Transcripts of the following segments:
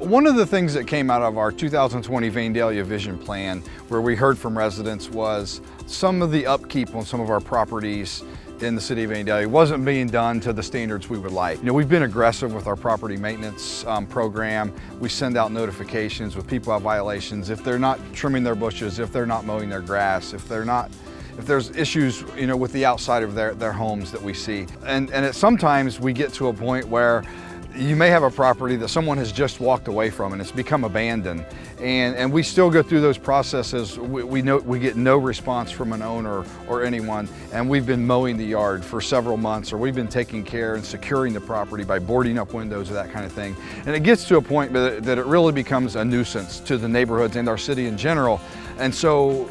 One of the things that came out of our 2020 Vandalia Vision Plan, where we heard from residents, was some of the upkeep on some of our properties in the city of Vandalia wasn't being done to the standards we would like. We've been aggressive with our property maintenance program. We send out notifications with people have violations if they're not trimming their bushes, if they're not mowing their grass, if there's issues, with the outside of their homes that we see. And sometimes we get to a point where you may have a property that someone has just walked away from and it's become abandoned. And we still go through those processes. We get no response from an owner or anyone, and we've been mowing the yard for several months, or we've been taking care and securing the property by boarding up windows or that kind of thing. And it gets to a point that it really becomes a nuisance to the neighborhoods and our city in general. And so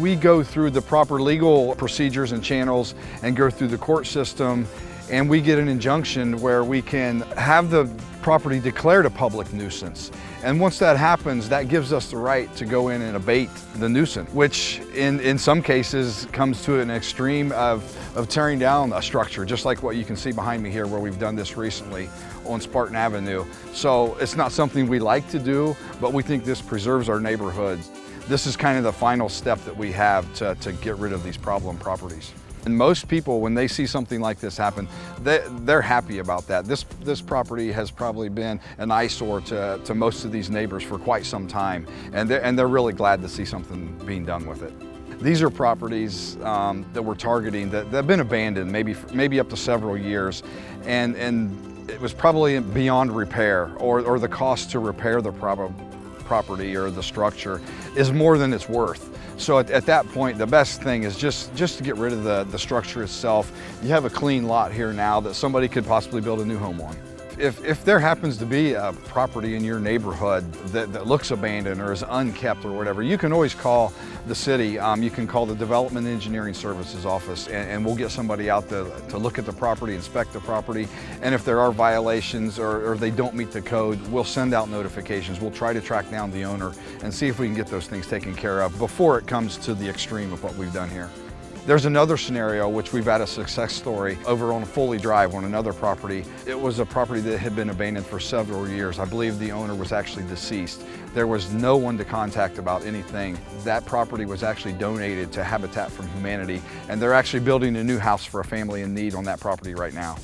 we go through the proper legal procedures and channels and go through the court system, and we get an injunction where we can have the property declared a public nuisance. And once that happens, that gives us the right to go in and abate the nuisance, which in some cases comes to an extreme of tearing down a structure, just like what you can see behind me here, where we've done this recently on Spartan Avenue. So it's not something we like to do, but we think this preserves our neighborhoods. This is kind of the final step that we have to get rid of these problem properties. And most people, when they see something like this happen, they're happy about that. This property has probably been an eyesore to most of these neighbors for quite some time, and they're really glad to see something being done with it. These are properties that we're targeting that have been abandoned maybe up to several years, and it was probably beyond repair, or the cost to repair the property or the structure is more than it's worth. So at that point, the best thing is just to get rid of the structure itself. You have a clean lot here now that somebody could possibly build a new home on. If there happens to be a property in your neighborhood that looks abandoned or is unkept or whatever, you can always call the city. You can call the Development Engineering Services office, and we'll get somebody out to look at the property, inspect the property, and if there are violations or they don't meet the code, we'll send out notifications. We'll try to track down the owner and see if we can get those things taken care of before it comes to the extreme of what we've done here. There's another scenario which we've had a success story over on Foley Drive on another property. It was a property that had been abandoned for several years. I believe the owner was actually deceased. There was no one to contact about anything. That property was actually donated to Habitat for Humanity, and they're actually building a new house for a family in need on that property right now.